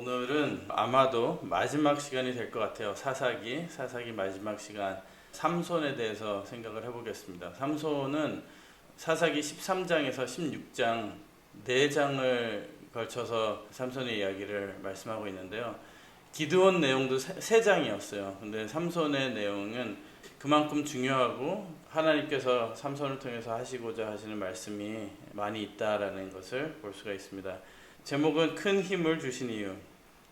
오늘은 아마도 마지막 시간이 될 것 같아요. 사사기 마지막 시간. 삼손에 대해서 생각을 해보겠습니다. 삼손은 사사기 13장에서 16장 4장을 걸쳐서 삼손의 이야기를 말씀하고 있는데요. 기드온 내용도 3장이었어요. 근데 삼손의 내용은 그만큼 중요하고 하나님께서 삼손을 통해서 하시고자 하시는 말씀이 많이 있다라는 것을 볼 수가 있습니다. 제목은 큰 힘을 주신 이유.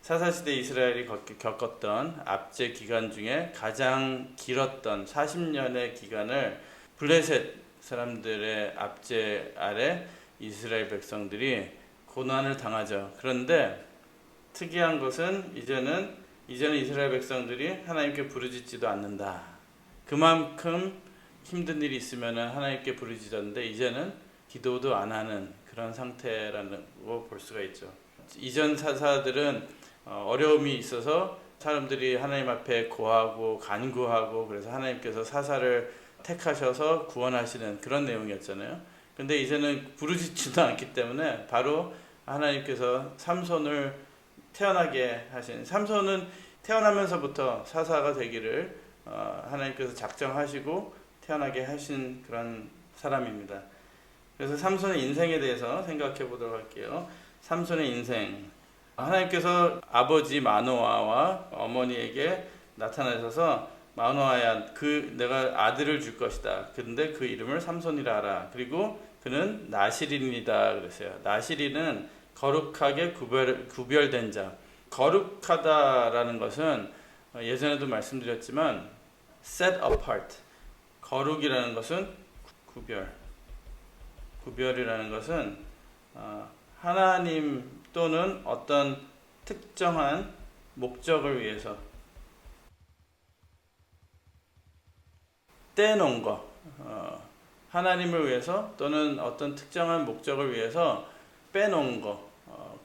사사시대 이스라엘이 겪었던 압제 기간 중에 가장 길었던 40년의 기간을 블레셋 사람들의 압제 아래 이스라엘 백성들이 고난을 당하죠. 그런데 특이한 것은 이제는 이스라엘 백성들이 하나님께 부르짖지도 않는다. 그만큼 힘든 일이 있으면 하나님께 부르짖었는데 이제는 기도도 안 하는 그런 상태라는 거 볼 수가 있죠. 이전 사사들은 어려움이 있어서 사람들이 하나님 앞에 고하고 간구하고 그래서 하나님께서 사사를 택하셔서 구원하시는 그런 내용이었잖아요. 근데 이제는 부르짖지도 않기 때문에 바로 하나님께서 삼손을 태어나게 하신, 삼손은 태어나면서부터 사사가 되기를 하나님께서 작정하시고 태어나게 하신 그런 사람입니다. 그래서 삼손의 인생에 대해서 생각해 보도록 할게요. 삼손의 인생. 하나님께서 아버지 마노아와 어머니에게 나타나셔서 마노아야, 내가 아들을 줄 것이다. 근데 그 이름을 삼손이라 하라. 그리고 그는 나시린이다 그랬어요. 나시린은 거룩하게 구별된 자. 거룩하다라는 것은 예전에도 말씀드렸지만 set apart. 거룩이라는 것은 구별이라는 것은 하나님 또는 어떤 특정한 목적을 위해서 떼놓은 것, 하나님을 위해서 또는 어떤 특정한 목적을 위해서 빼놓은 것,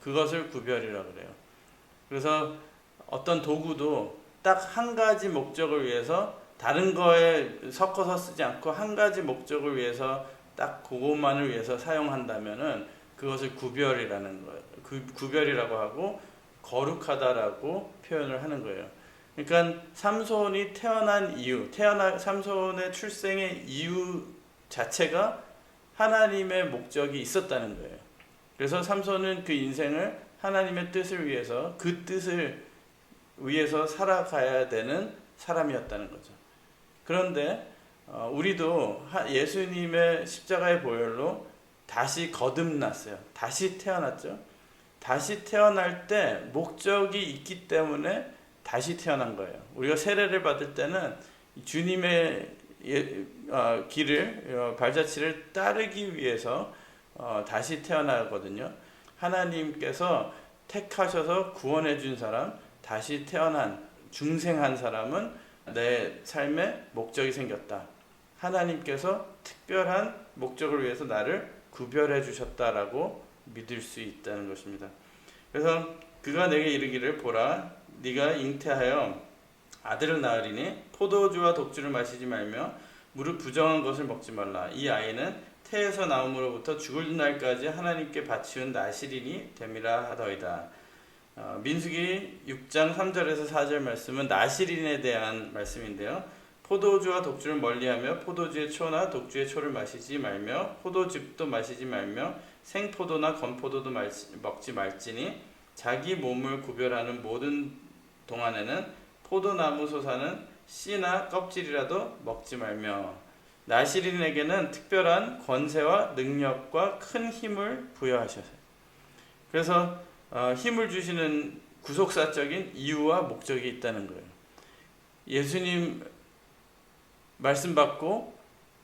그것을 구별이라고 그래요. 그래서 어떤 도구도 딱 한 가지 목적을 위해서 다른 거에 섞어서 쓰지 않고 한 가지 목적을 위해서 딱 그것만을 위해서 사용한다면은 그것을 구별이라는 거예요. 구별이라고 하고 거룩하다라고 표현을 하는 거예요. 그러니까 삼손이 태어난 이유, 삼손의 출생의 이유 자체가 하나님의 목적이 있었다는 거예요. 그래서 삼손은 그 인생을 하나님의 뜻을 위해서, 그 뜻을 위해서 살아가야 되는 사람이었다는 거죠. 그런데 우리도 예수님의 십자가의 보혈로 다시 거듭났어요. 다시 태어났죠. 다시 태어날 때 목적이 있기 때문에 다시 태어난 거예요. 우리가 세례를 받을 때는 주님의 길을, 발자취를 따르기 위해서 다시 태어나거든요. 하나님께서 택하셔서 구원해 준 사람, 다시 태어난 중생한 사람은 내 삶에 목적이 생겼다. 하나님께서 특별한 목적을 위해서 나를 구별해 주셨다라고 믿을 수 있다는 것입니다. 그래서 그가 내게 이르기를 보라, 네가 잉태하여 아들을 낳으리니 포도주와 독주를 마시지 말며 무릇 부정한 것을 먹지 말라. 이 아이는 태에서 나옴으로부터 죽을 날까지 하나님께 바치운 나시린이 됨이라 하더이다. 민수기 6장 3절에서 4절 말씀은 나시린에 대한 말씀인데요. 포도주와 독주를 멀리하며 포도주의 초나 독주의 초를 마시지 말며 포도즙도 마시지 말며 생포도나 건포도도 먹지 말지니 자기 몸을 구별하는 모든 동안에는 포도나무 솟아는 씨나 껍질이라도 먹지 말며. 나시린에게는 특별한 권세와 능력과 큰 힘을 부여하셨어요. 그래서 힘을 주시는 구속사적인 이유와 목적이 있다는 거예요. 예수님 말씀 받고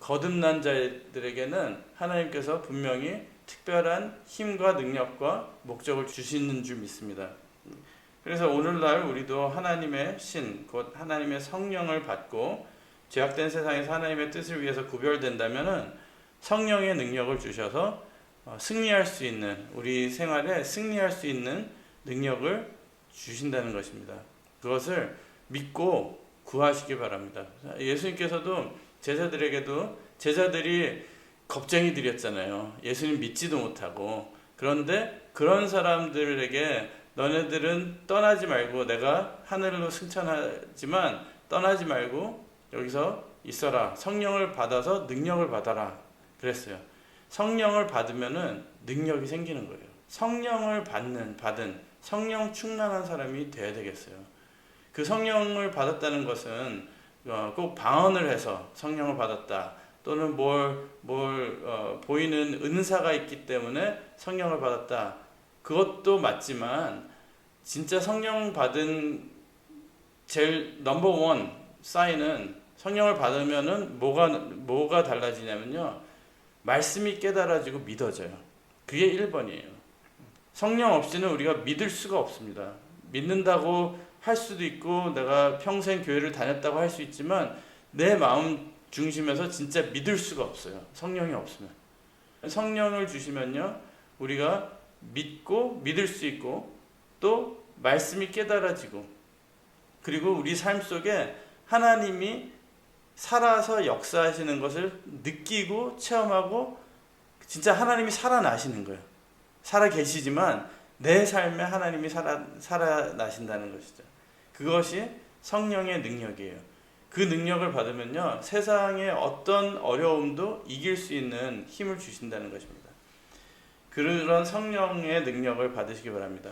거듭난 자들에게는 하나님께서 분명히 특별한 힘과 능력과 목적을 주시는 줄 믿습니다. 그래서 오늘날 우리도 하나님의 신, 곧 하나님의 성령을 받고 죄악된 세상에서 하나님의 뜻을 위해서 구별된다면은 성령의 능력을 주셔서 승리할 수 있는, 우리 생활에 승리할 수 있는 능력을 주신다는 것입니다. 그것을 믿고 구하시기 바랍니다. 예수님께서도 제자들이 겁쟁이들이었잖아요. 예수님 믿지도 못하고. 그런데 그런 사람들에게 너네들은 떠나지 말고, 내가 하늘로 승천하지만 떠나지 말고 여기서 있어라. 성령을 받아서 능력을 받아라. 그랬어요. 성령을 받으면은 능력이 생기는 거예요. 성령을 받은 성령 충만한 사람이 돼야 되겠어요. 그 성령을 받았다는 것은 꼭 방언을 해서 성령을 받았다, 또는 보이는 은사가 있기 때문에 성령을 받았다, 그것도 맞지만 진짜 성령 받은 제일 넘버 원 사인은, 성령을 받으면은 뭐가 달라지냐면요, 말씀이 깨달아지고 믿어져요. 그게 1번이에요. 성령 없이는 우리가 믿을 수가 없습니다. 믿는다고 할 수도 있고 내가 평생 교회를 다녔다고 할 수 있지만 내 마음 중심에서 진짜 믿을 수가 없어요. 성령이 없으면. 성령을 주시면요, 우리가 믿고 믿을 수 있고, 또 말씀이 깨달아지고, 그리고 우리 삶 속에 하나님이 살아서 역사하시는 것을 느끼고 체험하고, 진짜 하나님이 살아나시는 거예요. 살아 계시지만 내 삶에 하나님이 살아나신다는 것이죠. 그것이 성령의 능력이에요. 그 능력을 받으면요, 세상의 어떤 어려움도 이길 수 있는 힘을 주신다는 것입니다. 그런 성령의 능력을 받으시기 바랍니다.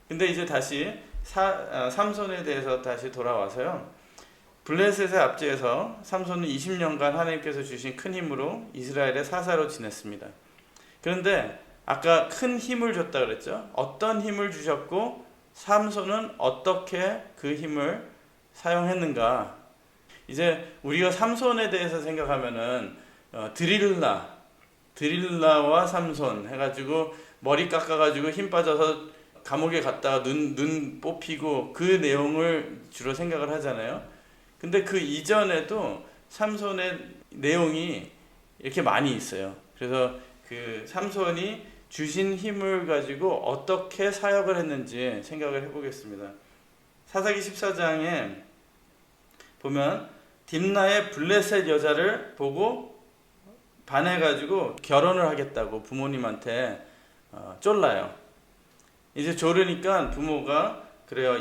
근데 이제 다시 삼손에 대해서 다시 돌아와서요, 블레셋의 압제에서 삼손은 20년간 하나님께서 주신 큰 힘으로 이스라엘의 사사로 지냈습니다. 그런데 아까 큰 힘을 줬다 그랬죠. 어떤 힘을 주셨고 삼손은 어떻게 그 힘을 사용했는가. 이제 우리가 삼손에 대해서 생각하면은 드릴라와 삼손 해가지고 머리 깎아가지고 힘 빠져서 감옥에 갔다가 눈 뽑히고, 그 내용을 주로 생각을 하잖아요. 근데 그 이전에도 삼손의 내용이 이렇게 많이 있어요. 그래서 그 삼손이 주신 힘을 가지고 어떻게 사역을 했는지 생각을 해보겠습니다. 사사기 14장에 보면 딥나의 블레셋 여자를 보고 반해가지고 결혼을 하겠다고 부모님한테 쫄라요. 이제 조르니까 부모가 그래요.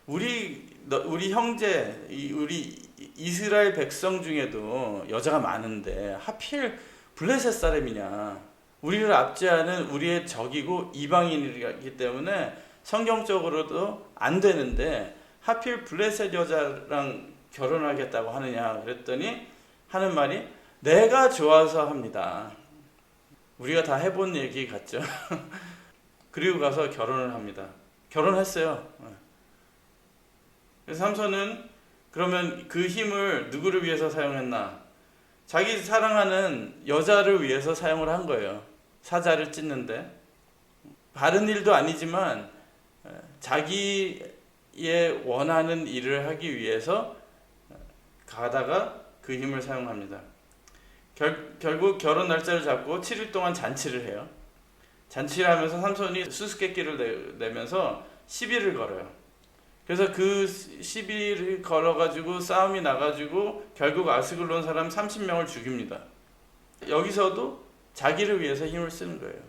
우리 형제, 우리 이스라엘 백성 중에도 여자가 많은데 하필 블레셋 사람이냐. 우리를 압제하는 우리의 적이고 이방인이기 때문에 성경적으로도 안 되는데 하필 블레셋 여자랑 결혼하겠다고 하느냐 그랬더니 하는 말이 내가 좋아서 합니다. 우리가 다 해본 얘기 같죠. 그리고 가서 결혼을 합니다. 결혼했어요. 그래서 삼손은 그러면 그 힘을 누구를 위해서 사용했나? 자기 사랑하는 여자를 위해서 사용을 한 거예요. 사자를 찢는데. 바른 일도 아니지만 자기의 원하는 일을 하기 위해서 가다가 그 힘을 사용합니다. 결국 결혼 날짜를 잡고 7일 동안 잔치를 해요. 잔치를 하면서 삼손이 수수께끼를 내면서 시비를 걸어요. 그래서 그 시비를 걸어가지고 싸움이 나가지고 결국 아스글론 사람 30명을 죽입니다. 여기서도 자기를 위해서 힘을 쓰는 거예요.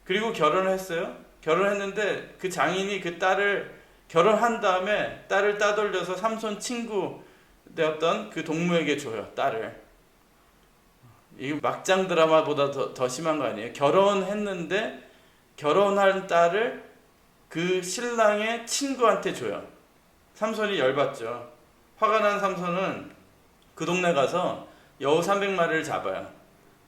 그리고 결혼을 했어요. 결혼했는데 그 장인이 그 딸을 결혼한 다음에 딸을 따돌려서 삼손 친구 되었던 그 동무에게 줘요. 딸을. 이게 막장 드라마보다 더 심한 거 아니에요? 결혼했는데 결혼한 딸을 그 신랑의 친구한테 줘요. 삼손이 열받죠. 화가 난 삼손은 그 동네 가서 여우 300마리를 잡아요.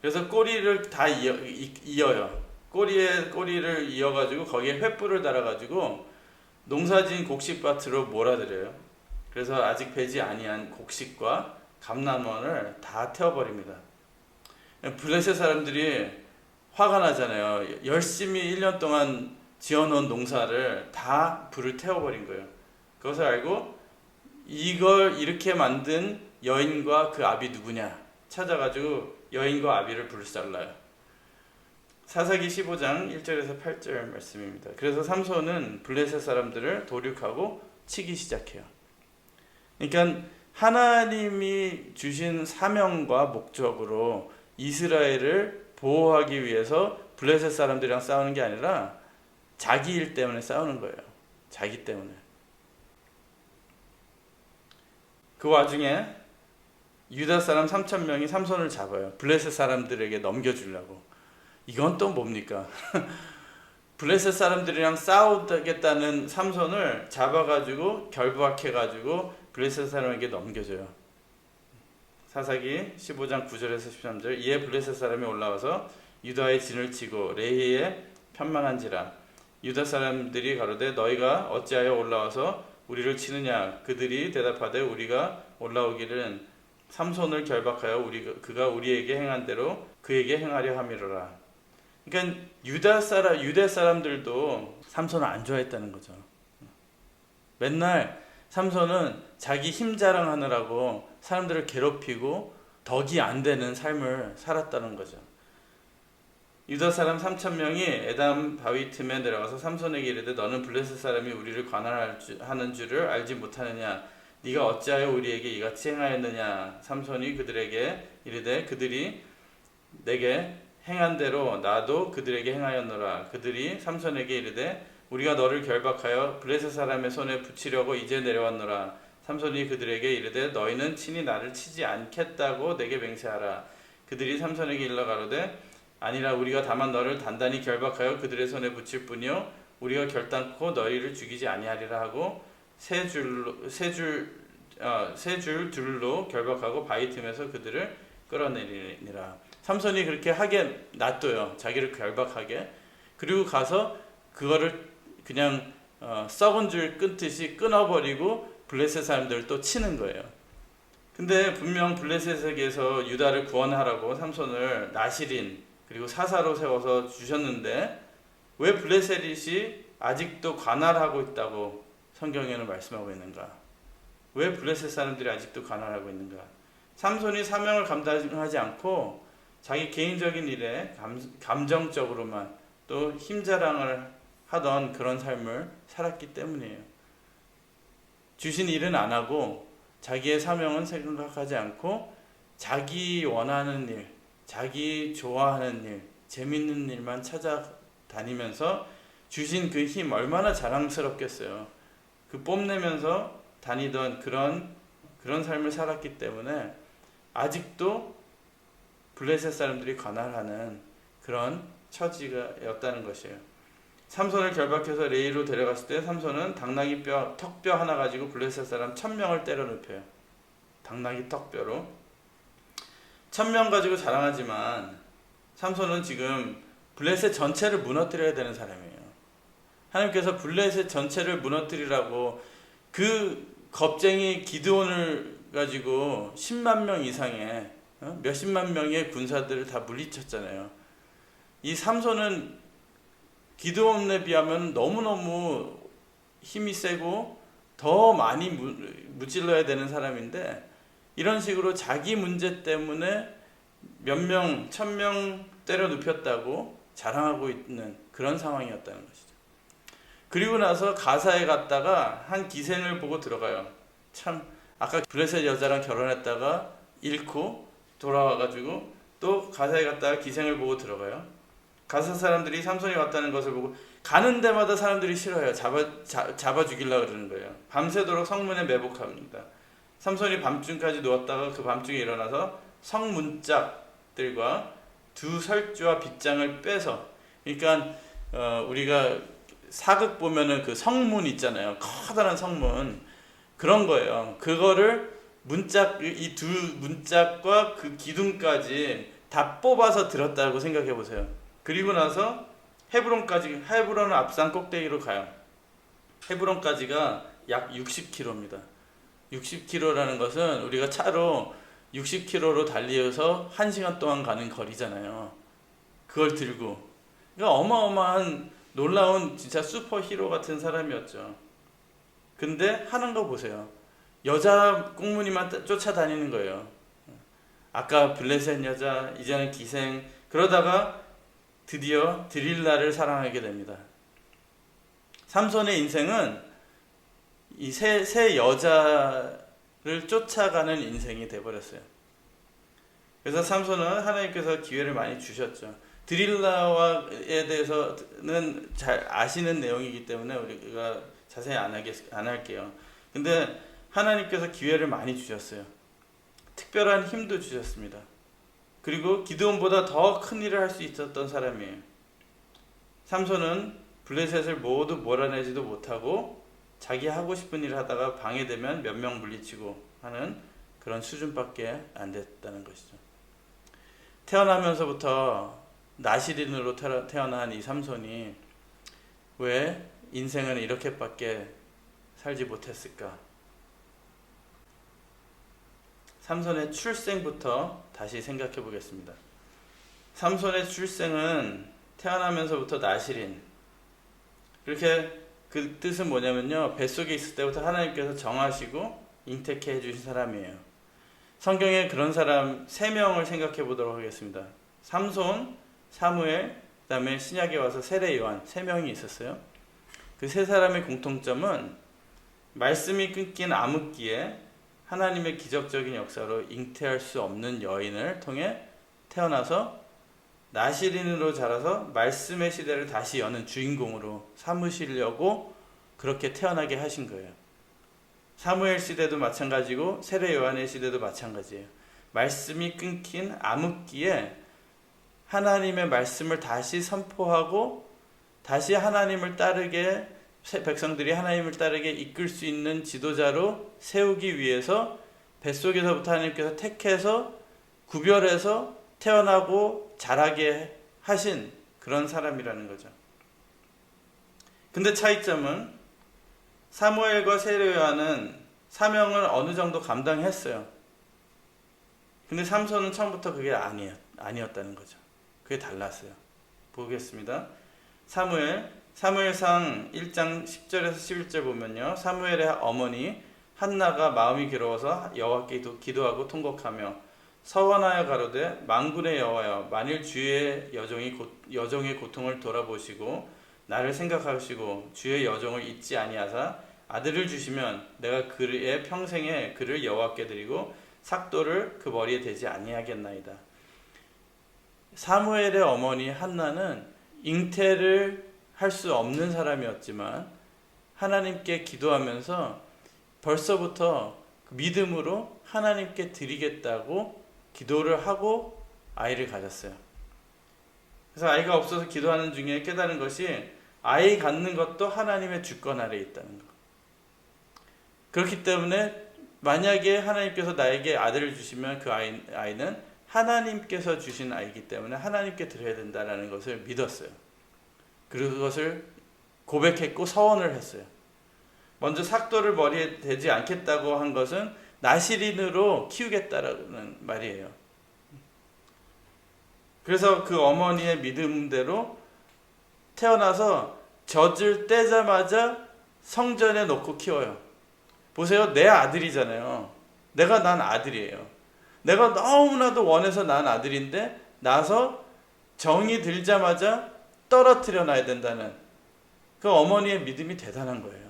그래서 꼬리를 다 이어요. 꼬리를 이어가지고 거기에 횃불을 달아가지고 농사진 곡식밭으로 몰아들여요. 그래서 아직 배지 아니한 곡식과 감람원을 다 태워버립니다. 블레셋 사람들이 화가 나잖아요. 열심히 1년 동안 지어놓은 농사를 다 불을 태워버린 거예요. 그것을 알고 이걸 이렇게 만든 여인과 그 아비 누구냐 찾아가지고 여인과 아비를 불살라요. 사사기 15장 1절에서 8절 말씀입니다. 그래서 삼손은 블레셋 사람들을 도륙하고 치기 시작해요. 그러니까 하나님이 주신 사명과 목적으로 이스라엘을 보호하기 위해서 블레셋 사람들이랑 싸우는 게 아니라 자기 일 때문에 싸우는 거예요. 자기 때문에. 그 와중에 유다 사람 3,000명이 삼손을 잡아요. 블레셋 사람들에게 넘겨주려고. 이건 또 뭡니까? 블레셋 사람들이랑 싸우겠다는 삼손을 잡아가지고 결박해가지고 블레셋 사람에게 넘겨줘요. 사사기 15장 9절에서 13절. 이에 블레셋 사람이 올라와서 유다의 진을 치고 레히에 편망한지라. 유다 사람들이 가로되 너희가 어찌하여 올라와서 우리를 치느냐. 그들이 대답하되 우리가 올라오기는 삼손을 결박하여 그가 우리에게 행한 대로 그에게 행하려 함이로라. 그러니까 유대 사람들도 삼손을 안 좋아했다는 거죠. 맨날 삼손은 자기 힘 자랑하느라고 사람들을 괴롭히고 덕이 안 되는 삶을 살았다는 거죠. 유다 사람 3,000명이 에담 바위 틈에 내려가서 삼손에게 이르되 너는 블레셋 사람이 우리를 관할하는 줄을 알지 못하느냐. 네가 어찌하여 우리에게 이같이 행하였느냐. 삼손이 그들에게 이르되 그들이 내게 행한 대로 나도 그들에게 행하였노라. 그들이 삼손에게 이르되 우리가 너를 결박하여 블레셋 사람의 손에 붙이려고 이제 내려왔노라. 삼손이 그들에게 이르되 너희는 친히 나를 치지 않겠다고 내게 맹세하라. 그들이 삼손에게 일러 가로되 아니라 우리가 다만 너를 단단히 결박하여 그들의 손에 붙일 뿐이요 우리가 결단코 너희를 죽이지 아니하리라 하고 세 줄 둘로 결박하고 바위 틈에서 그들을 끌어내리니라. 삼손이 그렇게 하게 놔둬요. 자기를 결박하게. 그리고 가서 그거를 그냥 썩은 줄 끊듯이 끊어버리고 블레셋 사람들을 또 치는 거예요. 근데 분명 블레셋에게서 유다를 구원하라고 삼손을 나실인 그리고 사사로 세워서 주셨는데 왜 블레셋이 아직도 관할하고 있다고 성경에는 말씀하고 있는가? 왜 블레셋 사람들이 아직도 관할하고 있는가? 삼손이 사명을 감당하지 않고 자기 개인적인 일에 감정적으로만 또 힘자랑을 하던 그런 삶을 살았기 때문이에요. 주신 일은 안 하고 자기의 사명은 생각하지 않고 자기 원하는 일, 자기 좋아하는 일, 재밌는 일만 찾아다니면서 주신 그 힘 얼마나 자랑스럽겠어요. 그 뽐내면서 다니던 그런 삶을 살았기 때문에 아직도 블레셋 사람들이 관할하는 그런 처지였다는 것이에요. 삼손을 결박해서 레이로 데려갔을 때 삼손은 당나귀 턱뼈 하나 가지고 블레셋 사람 1,000명을 때려 눕혀요. 당나귀 턱뼈로 1,000명 가지고 자랑하지만 삼손은 지금 블레셋 전체를 무너뜨려야 되는 사람이에요. 하나님께서 블레셋 전체를 무너뜨리라고 그 겁쟁이 기드온을 가지고 10만 명 이상의 몇십만 명의 군사들을 다 물리쳤잖아요. 이 삼손은 기드온에 비하면 너무너무 힘이 세고 더 많이 무찔러야 되는 사람인데 이런 식으로 자기 문제 때문에 몇 명, 1,000명 때려 눕혔다고 자랑하고 있는 그런 상황이었다는 것이죠. 그리고 나서 가사에 갔다가 한 기생을 보고 들어가요. 참 아까 블레셋 여자랑 결혼했다가 잃고 돌아와가지고 또 가사에 갔다가 기생을 보고 들어가요. 가사 사람들이 삼손이 왔다는 것을 보고 가는 데마다 사람들이 싫어해요. 잡아 죽이려고 그러는 거예요. 밤새도록 성문에 매복합니다. 삼손이 밤중까지 누웠다가 그 밤중에 일어나서 성문짝들과 두 설주와 빗장을 빼서, 그러니까 우리가 사극 보면은 그 성문 있잖아요. 커다란 성문, 그런 거예요. 그거를 문짝, 이 두 문짝과 그 기둥까지 다 뽑아서 들었다고 생각해 보세요. 그리고 나서 헤브론은 앞산 꼭대기로 가요. 헤브론까지가 약 60km입니다. 60km라는 것은 우리가 차로 60km로 달리어서 1시간 동안 가는 거리잖아요. 그걸 들고. 그러니까 어마어마한 놀라운 진짜 슈퍼히로 같은 사람이었죠. 근데 하는 거 보세요. 여자 꽁무니만 쫓아다니는 거예요. 아까 블레셋 여자, 이제는 기생. 그러다가 드디어 드릴라를 사랑하게 됩니다. 삼손의 인생은 이 세 여자를 쫓아가는 인생이 돼버렸어요. 그래서 삼손은 하나님께서 기회를 많이 주셨죠. 드릴라와에 대해서는 잘 아시는 내용이기 때문에 우리가 자세히 안 할게요. 근데 하나님께서 기회를 많이 주셨어요. 특별한 힘도 주셨습니다. 그리고 기드온보다 더 큰 일을 할 수 있었던 사람이에요. 삼손은 블레셋을 모두 몰아내지도 못하고 자기 하고 싶은 일을 하다가 방해되면 몇 명 물리치고 하는 그런 수준밖에 안 됐다는 것이죠. 태어나면서부터 나시린으로 태어난 이 삼손이 왜 인생은 이렇게밖에 살지 못했을까? 삼손의 출생부터 다시 생각해 보겠습니다. 삼손의 출생은 태어나면서부터 나시린. 그렇게 그 뜻은 뭐냐면요, 뱃속에 있을 때부터 하나님께서 정하시고 잉태케 해주신 사람이에요. 성경에 그런 사람 3명을 생각해 보도록 하겠습니다. 삼손, 사무엘, 그 다음에 신약에 와서 세례 요한 3명이 있었어요. 그 3사람의 공통점은 말씀이 끊긴 암흑기에 하나님의 기적적인 역사로 잉태할 수 없는 여인을 통해 태어나서 나시린으로 자라서 말씀의 시대를 다시 여는 주인공으로 삼으시려고 그렇게 태어나게 하신 거예요. 사무엘 시대도 마찬가지고 세례 요한의 시대도 마찬가지예요. 말씀이 끊긴 암흑기에 하나님의 말씀을 다시 선포하고 다시 하나님을 따르게, 백성들이 하나님을 따르게 이끌 수 있는 지도자로 세우기 위해서 뱃속에서부터 하나님께서 택해서 구별해서 태어나고 자라게 하신 그런 사람이라는 거죠. 근데 차이점은 사무엘과 세례 요한은 사명을 어느 정도 감당했어요. 근데 삼손은 처음부터 그게 아니었다는 거죠. 그게 달랐어요. 보겠습니다. 사무엘상 1장 10절에서 11절 보면요, 사무엘의 어머니 한나가 마음이 괴로워서 여호와께 기도하고 통곡하며 서원하여 가로되 만군의 여호와여, 만일 주의 여종의 고통을 돌아보시고 나를 생각하시고 주의 여종을 잊지 아니하사 아들을 주시면 내가 그의 평생에 그를 여호와께 드리고 삭도를 그 머리에 대지 아니하겠나이다. 사무엘의 어머니 한나는 잉태를 할 수 없는 사람이었지만 하나님께 기도하면서 벌써부터 믿음으로 하나님께 드리겠다고 기도를 하고 아이를 가졌어요. 그래서 아이가 없어서 기도하는 중에 깨달은 것이 아이 갖는 것도 하나님의 주권 아래에 있다는 것. 그렇기 때문에 만약에 하나님께서 나에게 아들을 주시면 그 아이는 하나님께서 주신 아이기 때문에 하나님께 드려야 된다는 것을 믿었어요. 그것을 고백했고 서원을 했어요. 먼저 삭도를 머리에 대지 않겠다고 한 것은 나시린으로 키우겠다라는 말이에요. 그래서 그 어머니의 믿음대로 태어나서 젖을 떼자마자 성전에 놓고 키워요. 보세요. 내 아들이잖아요. 내가 난 아들이에요. 내가 너무나도 원해서 난 아들인데 나서 정이 들자마자 떨어뜨려 놔야 된다는 그 어머니의 믿음이 대단한 거예요.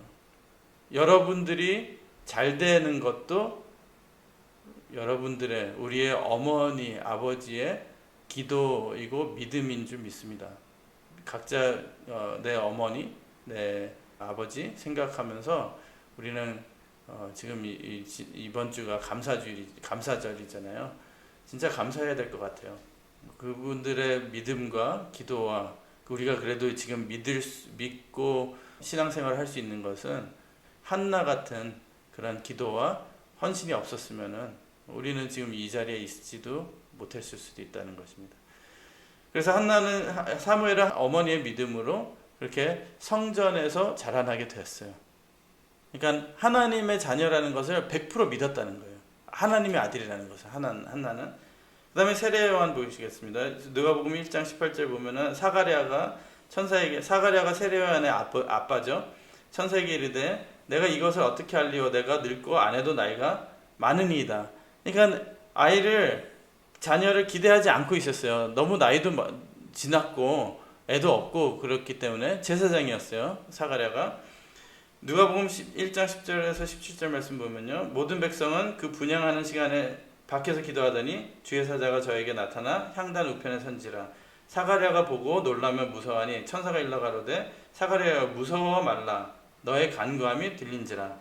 여러분들이 잘 되는 것도 여러분들의, 우리의 어머니, 아버지의 기도이고 믿음인 줄 믿습니다. 각자 내 어머니, 내 아버지 생각하면서 우리는 지금 이번 주가 감사절이잖아요. 진짜 감사해야 될 것 같아요. 그분들의 믿음과 기도와 우리가 그래도 지금 믿고 신앙생활을 할 수 있는 것은 한나 같은 그런 기도와 헌신이 없었으면은 우리는 지금 이 자리에 있지도 못했을 수도 있다는 것입니다. 그래서 한나는 사무엘의 어머니의 믿음으로 그렇게 성전에서 자라나게 되었어요. 그러니까 하나님의 자녀라는 것을 100% 믿었다는 거예요. 하나님의 아들이라는 것을 한나는. 그 다음에 세례 요한 보시겠습니다. 누가복음 1장 18절 보면은 사가랴가 세례 요한의 아빠죠. 천사에게 이르되 내가 이것을 어떻게 알리오? 내가 늙고 아내도 나이가 많으니이다. 그러니까 자녀를 기대하지 않고 있었어요. 너무 나이도 지났고 애도 없고 그렇기 때문에 제사장이었어요. 사가랴가. 누가복음 1장 10절에서 17절 말씀 보면요, 모든 백성은 그 분향하는 시간에 밖에서 기도하더니 주의 사자가 저에게 나타나 향단 우편에 선지라 사가랴가 보고 놀라며 무서워하니 천사가 일러 가로되 사가랴야 무서워 말라. 너의 간구함이 들린지라.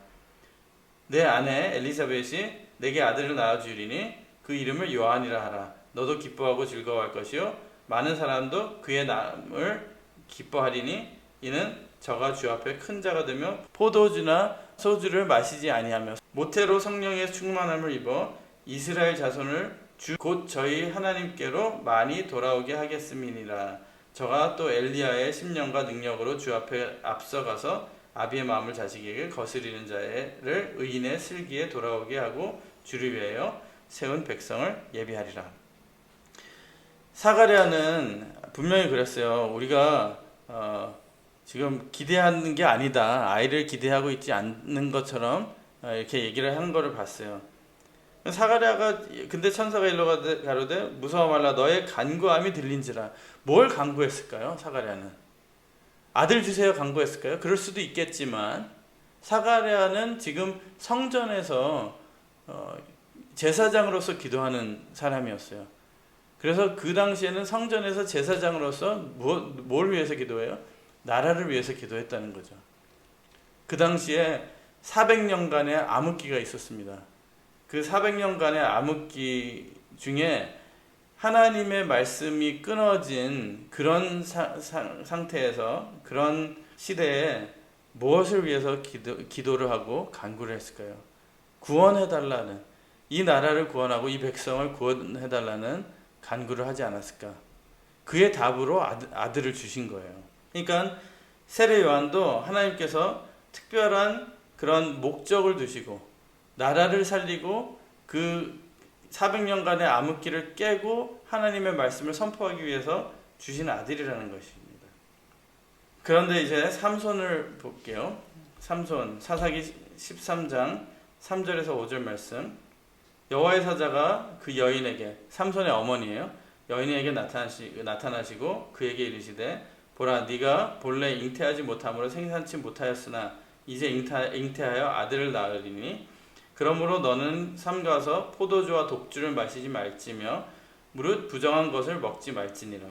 내 아내 엘리사벳이 내게 아들을 낳아주리니 그 이름을 요한이라 하라. 너도 기뻐하고 즐거워할 것이요 많은 사람도 그의 남을 기뻐하리니 이는 저가 주 앞에 큰 자가 되며 포도주나 소주를 마시지 아니하며 모태로 성령의 충만함을 입어 이스라엘 자손을 주 곧 저희 하나님께로 많이 돌아오게 하겠음이니라. 저가 또 엘리야의 심령과 능력으로 주 앞에 앞서가서 아비의 마음을 자식에게 거스리는 자를 의인의 슬기에 돌아오게 하고 주를 위하여 세운 백성을 예비하리라. 사가랴는 분명히 그랬어요. 우리가 지금 기대하는 게 아니다. 아이를 기대하고 있지 않는 것처럼 이렇게 얘기를 하는 것을 봤어요. 사가랴가 근데 천사가 일러 가로되 무서워 말라. 너의 간구함이 들린지라. 뭘 간구했을까요? 사가랴는 아들 주세요 간구했을까요? 그럴 수도 있겠지만 사가랴는 지금 성전에서 제사장으로서 기도하는 사람이었어요. 그래서 그 당시에는 성전에서 제사장으로서 뭘 위해서 기도해요? 나라를 위해서 기도했다는 거죠. 그 당시에 400년간의 암흑기가 있었습니다. 그 400년간의 암흑기 중에 하나님의 말씀이 끊어진 그런 상태에서 그런 시대에 무엇을 위해서 기도를 하고 간구를 했을까요? 구원해달라는, 이 나라를 구원하고 이 백성을 구원해달라는 간구를 하지 않았을까? 그의 답으로 아들을 주신 거예요. 그러니까 세례 요한도 하나님께서 특별한 그런 목적을 두시고 나라를 살리고 그 400년간의 암흑기를 깨고 하나님의 말씀을 선포하기 위해서 주신 아들이라는 것입니다. 그런데 이제 삼손을 볼게요. 삼손, 사사기 13장 3절에서 5절 말씀. 여호와의 사자가 그 여인에게, 삼손의 어머니예요, 여인에게 나타나시고 그에게 이르시되 보라, 네가 본래 잉태하지 못함으로 생산치 못하였으나 이제 잉태하여 아들을 낳으리니 그러므로 너는 삼가서 포도주와 독주를 마시지 말지며 무릇 부정한 것을 먹지 말지니라.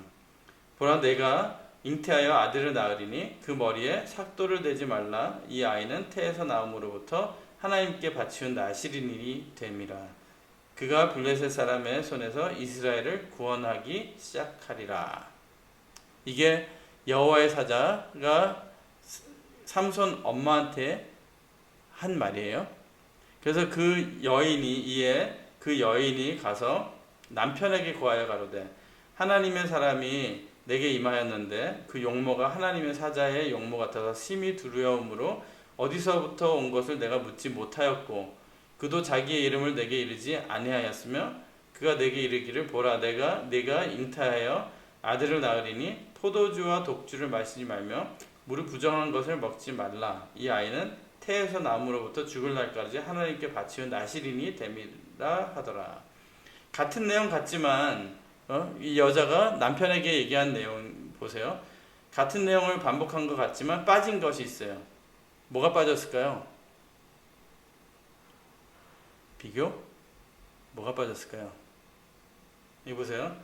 보라, 내가 잉태하여 아들을 낳으리니 그 머리에 삭도를 대지 말라. 이 아이는 태에서 나옴으로부터 하나님께 바치운 나실인이 됨이라. 그가 블레셋 사람의 손에서 이스라엘을 구원하기 시작하리라. 이게 여호와의 사자가 삼손 엄마한테 한 말이에요. 그래서 그 여인이 가서 남편에게 고하여 가로되 하나님의 사람이 내게 임하였는데 그 용모가 하나님의 사자의 용모 같아서 심히 두려움으로 어디서부터 온 것을 내가 묻지 못하였고 그도 자기의 이름을 내게 이르지 아니하였으며 그가 내게 이르기를 보라, 내가 잉태하여 아들을 낳으리니 포도주와 독주를 마시지 말며 무릇 부정한 것을 먹지 말라. 이 아이는 태에서 나옴으로부터 죽을 날까지 하나님께 바치운 나실인이 됨이라 하더라. 같은 내용 같지만 이 여자가 남편에게 얘기한 내용 보세요. 같은 내용을 반복한 것 같지만 빠진 것이 있어요. 뭐가 빠졌을까요? 비교? 뭐가 빠졌을까요? 이거 보세요.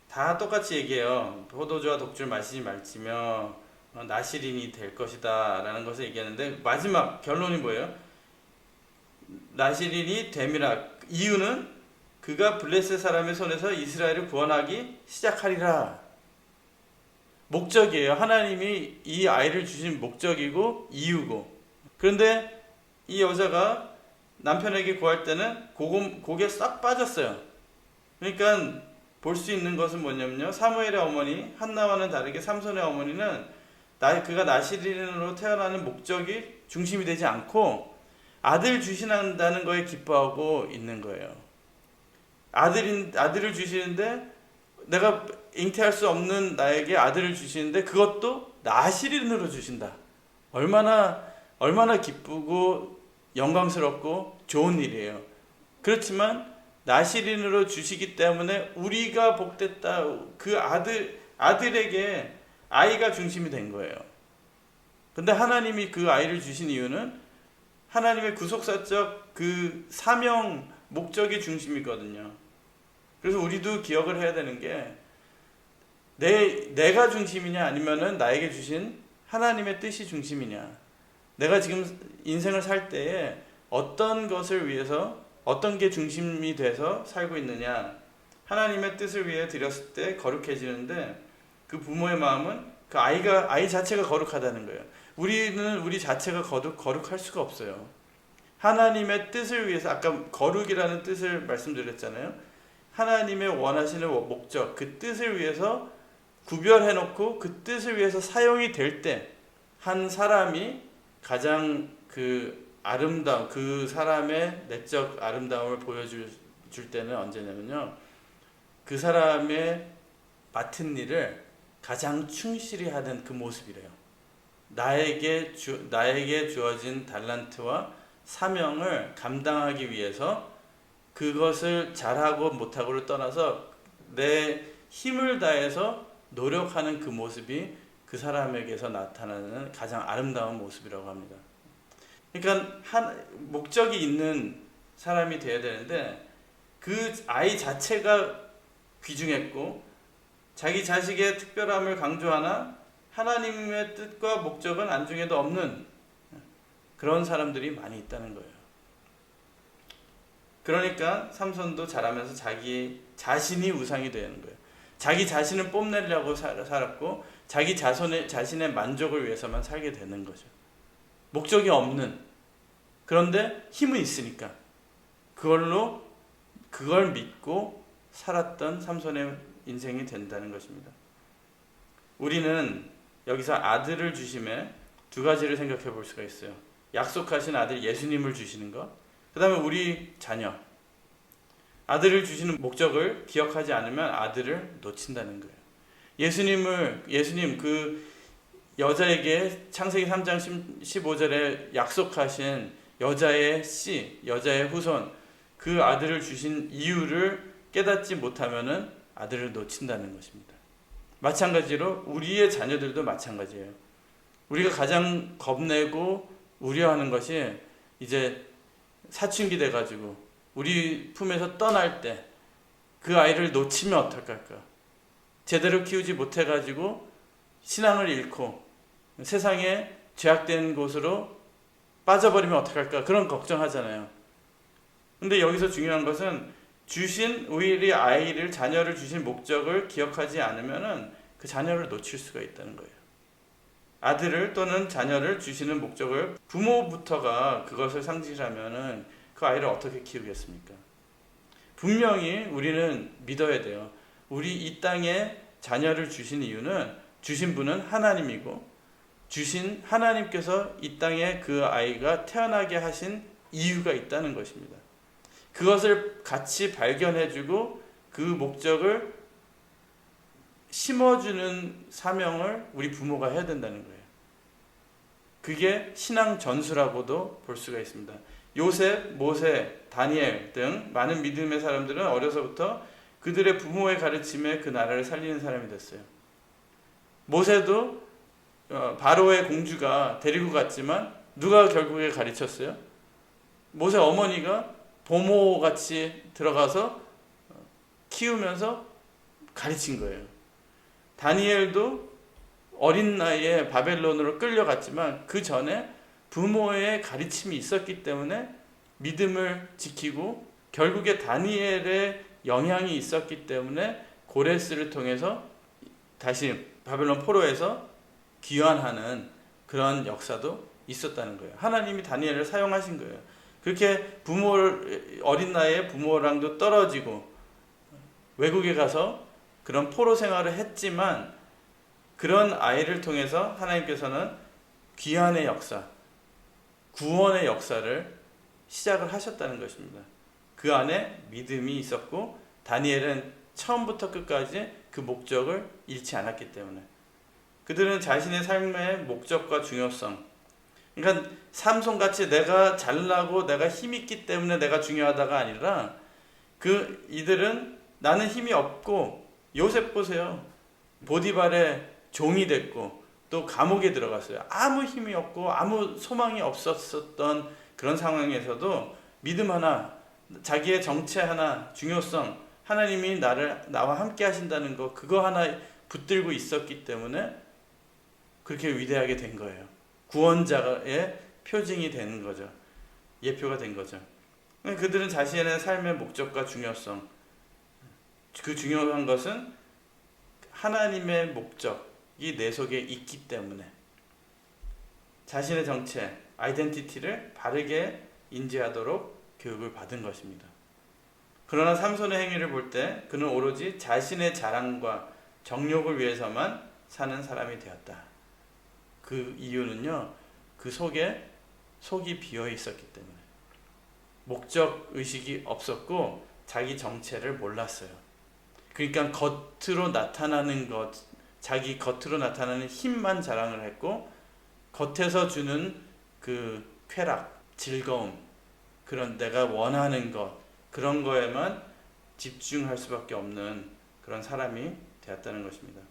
다 똑같이 얘기해요. 포도주와 독주를 마시지 말지며 나실인이 될 것이다 라는 것을 얘기하는데 마지막 결론이 뭐예요? 나실인이 됨이라. 이유는 그가 블레셋 사람의 손에서 이스라엘을 구원하기 시작하리라. 목적이에요. 하나님이 이 아이를 주신 목적이고 이유고. 그런데 이 여자가 남편에게 구할 때는 고개 싹 빠졌어요. 그러니까 볼 수 있는 것은 뭐냐면요, 사무엘의 어머니 한나와는 다르게 삼손의 어머니는 그가 나실인으로 태어나는 목적이 중심이 되지 않고 아들 주신다는 거에 기뻐하고 있는 거예요. 아들을 주시는데, 내가 잉태할 수 없는 나에게 아들을 주시는데 그것도 나실인으로 주신다. 얼마나 기쁘고 영광스럽고 좋은 일이에요. 그렇지만 나실인으로 주시기 때문에 우리가 복됐다. 그 아들에게 아이가 중심이 된 거예요. 근데 하나님이 그 아이를 주신 이유는 하나님의 구속사적 그 사명 목적이 중심이거든요. 그래서 우리도 기억을 해야 되는 게 내가 중심이냐 아니면은 나에게 주신 하나님의 뜻이 중심이냐. 내가 지금 인생을 살 때에 어떤 것을 위해서 어떤 게 중심이 돼서 살고 있느냐. 하나님의 뜻을 위해 드렸을 때 거룩해지는데 그 부모의 마음은 그 아이 자체가 거룩하다는 거예요. 우리는 우리 자체가 거룩할 수가 없어요. 하나님의 뜻을 위해서 아까 거룩이라는 뜻을 말씀드렸잖아요. 하나님의 원하시는 목적, 그 뜻을 위해서 구별해놓고 그 뜻을 위해서 사용이 될 때 한 사람이 가장 그 아름다움, 그 사람의 내적 아름다움을 보여줄 때는 언제냐면요. 그 사람의 맡은 일을 가장 충실히 하는 그 모습이래요. 나에게 주어진 달란트와 사명을 감당하기 위해서 그것을 잘하고 못하고를 떠나서 내 힘을 다해서 노력하는 그 모습이 그 사람에게서 나타나는 가장 아름다운 모습이라고 합니다. 그러니까 목적이 있는 사람이 되어야 되는데 그 아이 자체가 귀중했고 자기 자식의 특별함을 강조하나 하나님의 뜻과 목적은 안중에도 없는 그런 사람들이 많이 있다는 거예요. 그러니까 삼손도 자라면서 자기 자신이 우상이 되는 거예요. 자기 자신을 뽐내려고 살았고 자기 자신의 만족을 위해서만 살게 되는 거죠. 목적이 없는, 그런데 힘은 있으니까 그걸 믿고 살았던 삼손의 인생이 된다는 것입니다. 우리는 여기서 아들을 주심에 두 가지를 생각해 볼 수가 있어요. 약속하신 아들 예수님을 주시는 것, 그 다음에 우리 자녀. 아들을 주시는 목적을 기억하지 않으면 아들을 놓친다는 거예요. 예수님 그 여자에게 창세기 3장 15절에 약속하신 여자의 씨, 여자의 후손, 그 아들을 주신 이유를 깨닫지 못하면은 아들을 놓친다는 것입니다. 마찬가지로 우리의 자녀들도 마찬가지예요. 우리가 가장 겁내고 우려하는 것이 이제 사춘기 돼가지고 우리 품에서 떠날 때 그 아이를 놓치면 어떡할까? 제대로 키우지 못해가지고 신앙을 잃고 세상에 죄악된 곳으로 빠져버리면 어떡할까? 그런 걱정하잖아요. 근데 여기서 중요한 것은 우리 자녀를 주신 목적을 기억하지 않으면은 그 자녀를 놓칠 수가 있다는 거예요. 아들을 또는 자녀를 주시는 목적을 부모부터가 그것을 상실하면은 그 아이를 어떻게 키우겠습니까? 분명히 우리는 믿어야 돼요. 우리 이 땅에 자녀를 주신 이유는 주신 분은 하나님이고 주신 하나님께서 이 땅에 그 아이가 태어나게 하신 이유가 있다는 것입니다. 그것을 같이 발견해주고 그 목적을 심어주는 사명을 우리 부모가 해야 된다는 거예요. 그게 신앙 전수라고도 볼 수가 있습니다. 요셉, 모세, 다니엘 등 많은 믿음의 사람들은 어려서부터 그들의 부모의 가르침에 그 나라를 살리는 사람이 됐어요. 모세도 바로의 공주가 데리고 갔지만 누가 결국에 가르쳤어요? 모세 어머니가 보모같이 들어가서 키우면서 가르친 거예요. 다니엘도 어린 나이에 바벨론으로 끌려갔지만 그 전에 부모의 가르침이 있었기 때문에 믿음을 지키고 결국에 다니엘의 영향이 있었기 때문에 고레스를 통해서 다시 바벨론 포로에서 귀환하는 그런 역사도 있었다는 거예요. 하나님이 다니엘을 사용하신 거예요. 그렇게 어린 나이에 부모랑도 떨어지고 외국에 가서 그런 포로 생활을 했지만 그런 아이를 통해서 하나님께서는 귀환의 역사, 구원의 역사를 시작을 하셨다는 것입니다. 그 안에 믿음이 있었고 다니엘은 처음부터 끝까지 그 목적을 잃지 않았기 때문에 그들은 자신의 삶의 목적과 중요성, 그러니까 삼손같이 내가 잘나고 내가 힘있기 때문에 내가 중요하다가 아니라 이들은 나는 힘이 없고 요셉 보세요. 보디발의 종이 됐고 또 감옥에 들어갔어요. 아무 힘이 없고 아무 소망이 없었던 그런 상황에서도 믿음 하나, 자기의 정체 하나, 중요성, 하나님이 나와 함께 하신다는 거, 그거 하나 붙들고 있었기 때문에 그렇게 위대하게 된 거예요. 구원자의 표징이 되는 거죠. 예표가 된 거죠. 그들은 자신의 삶의 목적과 중요성, 그 중요한 것은 하나님의 목적이 내 속에 있기 때문에 자신의 정체, 아이덴티티를 바르게 인지하도록 교육을 받은 것입니다. 그러나 삼손의 행위를 볼 때 그는 오로지 자신의 자랑과 정욕을 위해서만 사는 사람이 되었다. 그 이유는요, 그 속이 비어 있었기 때문에 목적 의식이 없었고 자기 정체를 몰랐어요. 그러니까 겉으로 나타나는 것, 자기 겉으로 나타나는 힘만 자랑을 했고 겉에서 주는 그 쾌락, 즐거움, 그런 내가 원하는 것, 그런 거에만 집중할 수밖에 없는 그런 사람이 되었다는 것입니다.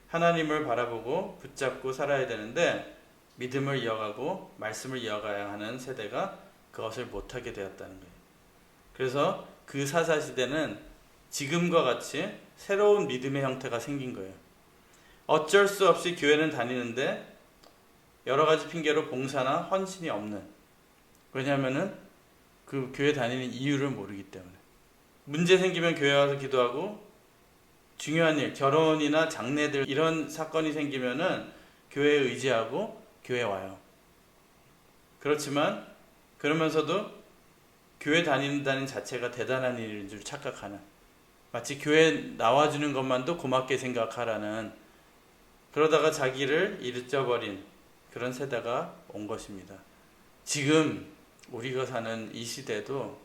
하나님을 바라보고 붙잡고 살아야 되는데 믿음을 이어가고 말씀을 이어가야 하는 세대가 그것을 못하게 되었다는 거예요. 그래서 그 사사시대는 지금과 같이 새로운 믿음의 형태가 생긴 거예요. 어쩔 수 없이 교회는 다니는데 여러 가지 핑계로 봉사나 헌신이 없는, 왜냐하면은 그 교회 다니는 이유를 모르기 때문에. 문제 생기면 교회 와서 기도하고, 중요한 일, 결혼이나 장례들 이런 사건이 생기면은 교회에 의지하고 교회 와요. 그렇지만 그러면서도 교회 다닌다는 자체가 대단한 일인 줄 착각하는, 마치 교회 나와주는 것만도 고맙게 생각하라는, 그러다가 자기를 잊어버린 그런 세대가 온 것입니다. 지금 우리가 사는 이 시대도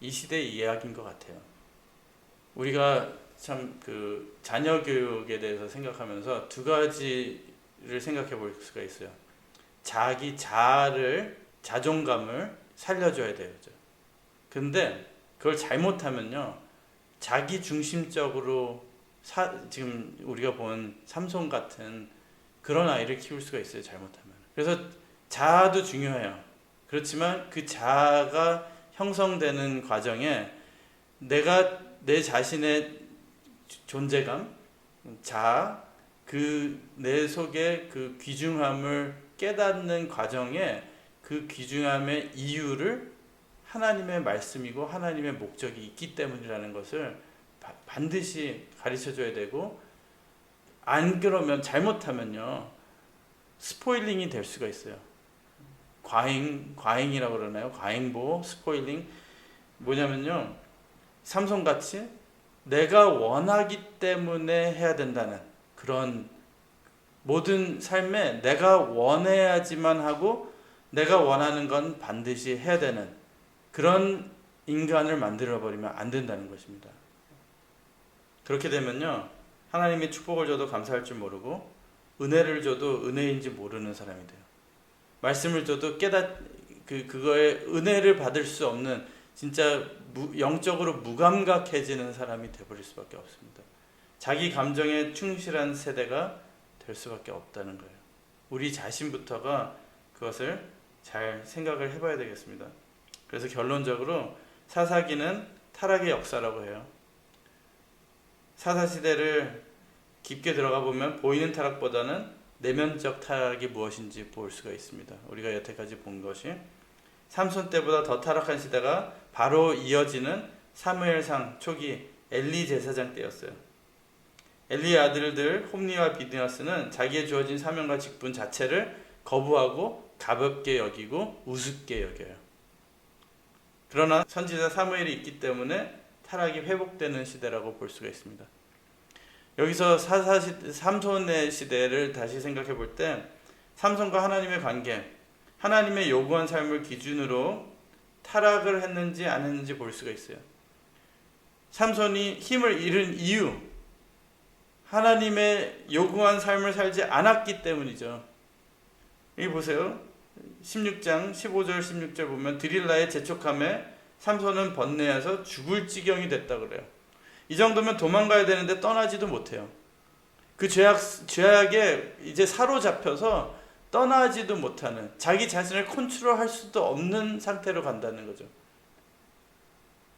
이 시대의 이야기인 것 같아요. 우리가 참 그 자녀 교육에 대해서 생각하면서 두 가지를 생각해 볼 수가 있어요. 자기 자존감을 살려줘야 되죠. 근데 그걸 잘못하면요, 자기 중심적으로 지금 우리가 본 삼손 같은 그런 아이를 키울 수가 있어요, 잘못하면. 그래서 자아도 중요해요. 그렇지만 그 자아가 형성되는 과정에 내가 내 자신의 존재감, 자아, 내 속에 그 귀중함을 깨닫는 과정에 그 귀중함의 이유를 하나님의 말씀이고 하나님의 목적이 있기 때문이라는 것을 반드시 가르쳐줘야 되고, 안 그러면, 잘못하면요, 스포일링이 될 수가 있어요. 과잉이라고 그러나요? 과잉보, 스포일링. 뭐냐면요, 삼손같이 내가 원하기 때문에 해야 된다는 그런, 모든 삶에 내가 원해야지만 하고 내가 원하는 건 반드시 해야 되는 그런 인간을 만들어버리면 안 된다는 것입니다. 그렇게 되면요, 하나님이 축복을 줘도 감사할 줄 모르고, 은혜를 줘도 은혜인지 모르는 사람이 돼요. 말씀을 줘도 그거에 은혜를 받을 수 없는, 진짜 영적으로 무감각해지는 사람이 되어버릴 수밖에 없습니다. 자기 감정에 충실한 세대가 될 수밖에 없다는 거예요. 우리 자신부터가 그것을 잘 생각을 해봐야 되겠습니다. 그래서 결론적으로 사사기는 타락의 역사라고 해요. 사사시대를 깊게 들어가 보면 보이는 타락보다는 내면적 타락이 무엇인지 볼 수가 있습니다. 우리가 여태까지 본 것이 삼손 때보다 더 타락한 시대가 바로 이어지는 사무엘상 초기 엘리 제사장 때였어요. 엘리의 아들들 홈니와 비드냐스는 자기에 주어진 사명과 직분 자체를 거부하고 가볍게 여기고 우습게 여겨요. 그러나 선지자 사무엘이 있기 때문에 타락이 회복되는 시대라고 볼 수가 있습니다. 여기서 삼손의 시대를 다시 생각해 볼 때 삼손과 하나님의 관계, 하나님의 요구한 삶을 기준으로 타락을 했는지 안 했는지 볼 수가 있어요. 삼손이 힘을 잃은 이유, 하나님의 요구한 삶을 살지 않았기 때문이죠. 여기 보세요. 16장 15절 16절 보면 드릴라의 재촉함에 삼손은 번뇌해서 죽을 지경이 됐다 그래요. 이 정도면 도망가야 되는데 떠나지도 못해요. 그 죄악에 이제 사로잡혀서 떠나지도 못하는, 자기 자신을 컨트롤할 수도 없는 상태로 간다는 거죠.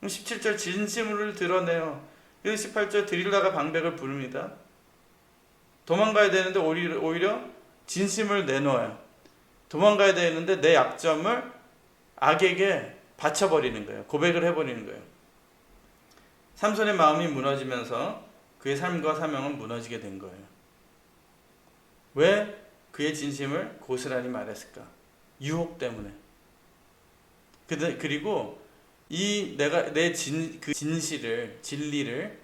17절 진심을 드러내요. 그리고 18절 드릴라가 방백을 부릅니다. 도망가야 되는데 오히려 진심을 내놓아요. 도망가야 되는데 내 약점을 악에게 바쳐버리는 거예요. 고백을 해버리는 거예요. 삼손의 마음이 무너지면서 그의 삶과 사명은 무너지게 된 거예요. 왜 그의 진심을 고스란히 말했을까? 유혹 때문에. 그리고 그 진리를,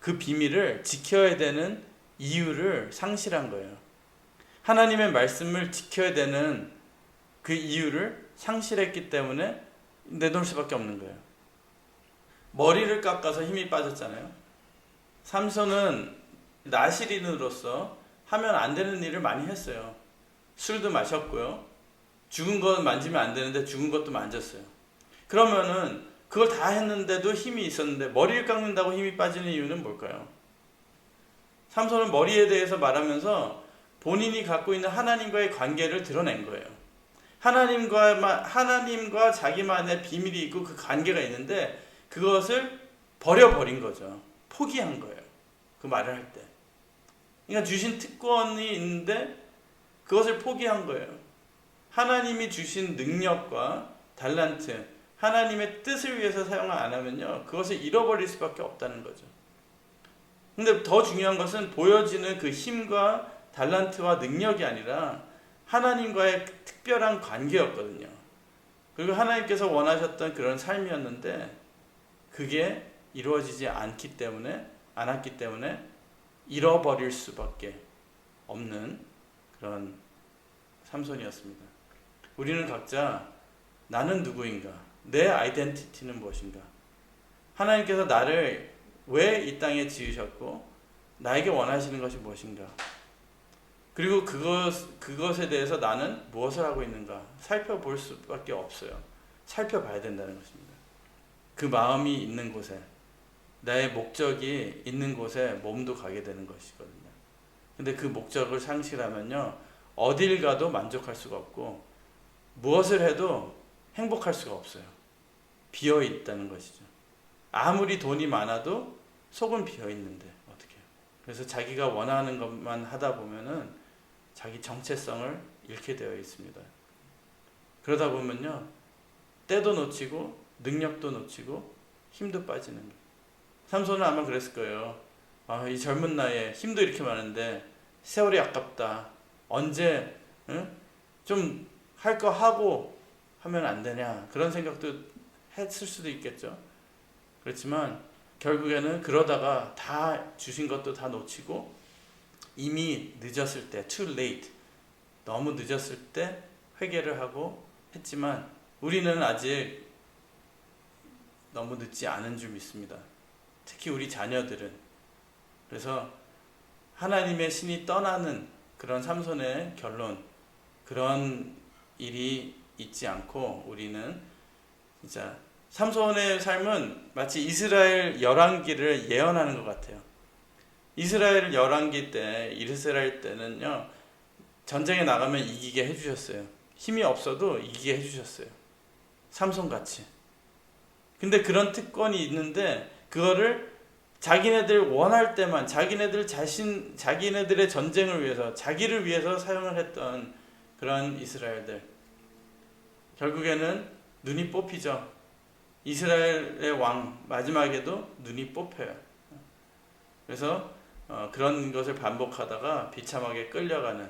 그 비밀을 지켜야 되는 이유를 상실한 거예요. 하나님의 말씀을 지켜야 되는 그 이유를 상실했기 때문에 내놓을 수밖에 없는 거예요. 머리를 깎아서 힘이 빠졌잖아요. 삼손은 나실인으로서 하면 안 되는 일을 많이 했어요. 술도 마셨고요. 죽은 건 만지면 안 되는데 죽은 것도 만졌어요. 그러면은 그걸 다 했는데도 힘이 있었는데 머리를 깎는다고 힘이 빠지는 이유는 뭘까요? 삼손은 머리에 대해서 말하면서 본인이 갖고 있는 하나님과의 관계를 드러낸 거예요. 하나님과 자기만의 비밀이 있고 그 관계가 있는데 그것을 버려버린 거죠. 포기한 거예요. 그 말을 할 때. 그러니까 주신 특권이 있는데 그것을 포기한 거예요. 하나님이 주신 능력과 달란트, 하나님의 뜻을 위해서 사용을 안 하면요, 그것을 잃어버릴 수밖에 없다는 거죠. 근데 더 중요한 것은 보여지는 그 힘과 달란트와 능력이 아니라 하나님과의 특별한 관계였거든요. 그리고 하나님께서 원하셨던 그런 삶이었는데 그게 이루어지지 않았기 때문에 잃어버릴 수밖에 없는 그런 삼손이었습니다. 우리는 각자 나는 누구인가? 내 아이덴티티는 무엇인가? 하나님께서 나를 왜 이 땅에 지으셨고 나에게 원하시는 것이 무엇인가? 그리고 그것에 대해서 나는 무엇을 하고 있는가? 살펴볼 수밖에 없어요. 살펴봐야 된다는 것입니다. 그 마음이 있는 곳에, 나의 목적이 있는 곳에 몸도 가게 되는 것이거든요. 근데 그 목적을 상실하면요, 어딜 가도 만족할 수가 없고 무엇을 해도 행복할 수가 없어요. 비어 있다는 것이죠. 아무리 돈이 많아도 속은 비어 있는데 어떻게 해요? 그래서 자기가 원하는 것만 하다 보면은 자기 정체성을 잃게 되어 있습니다. 그러다 보면요, 때도 놓치고 능력도 놓치고 힘도 빠지는 거예요. 삼손은 아마 그랬을 거예요. 이 젊은 나이에 힘도 이렇게 많은데 세월이 아깝다. 언제 좀 할 거 하고 하면 안 되냐, 그런 생각도 했을 수도 있겠죠. 그렇지만 결국에는 그러다가 다 주신 것도 다 놓치고 이미 늦었을 때, too late, 너무 늦었을 때 회개를 하고 했지만 우리는 아직 너무 늦지 않은 줄 믿습니다. 특히 우리 자녀들은. 그래서 하나님의 신이 떠나는 그런 삼손의 결론, 그런 일이 있지 않고 우리는 진짜 삼손의 삶은 마치 이스라엘 열왕기를 예언하는 것 같아요. 이스라엘 열왕기 때, 이스라엘 때는요, 전쟁에 나가면 이기게 해주셨어요. 힘이 없어도 이기게 해주셨어요. 삼손같이. 근데 그런 특권이 있는데 그거를 자기네들 원할 때만, 자기네들의 전쟁을 위해서, 자기를 위해서 사용을 했던 그런 이스라엘들, 결국에는 눈이 뽑히죠. 이스라엘의 왕 마지막에도 눈이 뽑혀요. 그래서 그런 것을 반복하다가 비참하게 끌려가는.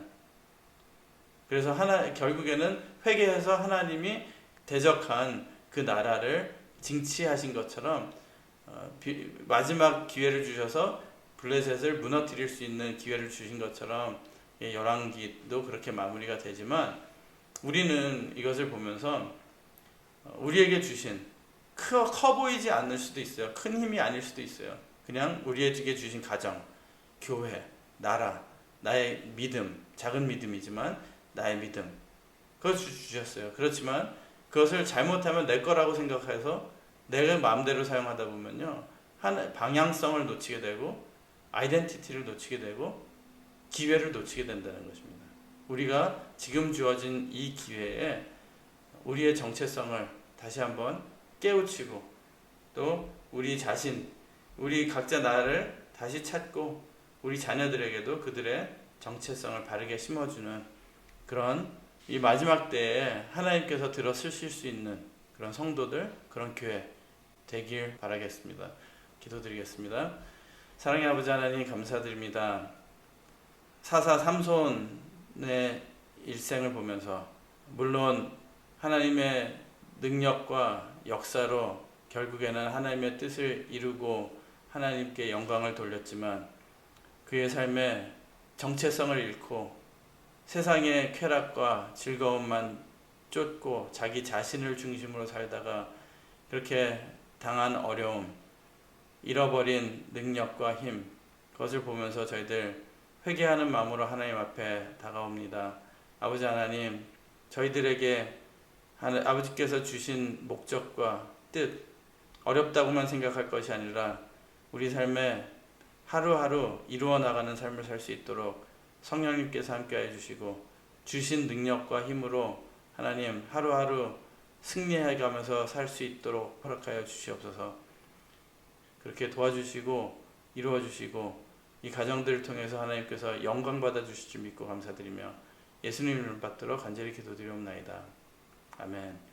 그래서 결국에는 회개해서 하나님이 대적한 그 나라를 징치하신 것처럼 마지막 기회를 주셔서 블레셋을 무너뜨릴 수 있는 기회를 주신 것처럼 열왕기도 그렇게 마무리가 되지만, 우리는 이것을 보면서 우리에게 주신 커 보이지 않을 수도 있어요. 큰 힘이 아닐 수도 있어요. 그냥 우리에게 주신 가정, 교회, 나라, 나의 믿음, 작은 믿음이지만 나의 믿음, 그것을 주셨어요. 그렇지만 그것을 잘못하면 내 거라고 생각해서 내가 마음대로 사용하다 보면요, 방향성을 놓치게 되고 아이덴티티를 놓치게 되고 기회를 놓치게 된다는 것입니다. 우리가 지금 주어진 이 기회에 우리의 정체성을 다시 한번 깨우치고 또 우리 각자 나를 다시 찾고 우리 자녀들에게도 그들의 정체성을 바르게 심어주는 그런 이 마지막 때에 하나님께서 들어 쓰실 수 있는 그런 성도들, 그런 교회 되길 바라겠습니다. 기도드리겠습니다. 사랑의 아버지 하나님 감사드립니다. 사사 삼손의 일생을 보면서 물론 하나님의 능력과 역사로 결국에는 하나님의 뜻을 이루고 하나님께 영광을 돌렸지만 그의 삶에 정체성을 잃고 세상의 쾌락과 즐거움만 쫓고 자기 자신을 중심으로 살다가 그렇게 당한 어려움, 잃어버린 능력과 힘, 그것을 보면서 저희들 회개하는 마음으로 하나님 앞에 다가옵니다. 아버지 하나님, 저희들에게 아버지께서 주신 목적과 뜻, 어렵다고만 생각할 것이 아니라 우리 삶에 하루하루 이루어 나가는 삶을 살 수 있도록 성령님께서 함께해 주시고 주신 능력과 힘으로 하나님 하루하루 승리해 가면서 살 수 있도록 허락하여 주시옵소서. 그렇게 도와주시고 이루어 주시고 이 가정들을 통해서 하나님께서 영광 받아 주실 줄 믿고 감사드리며 예수님 이름 받들어 간절히 기도드리옵나이다. 아멘.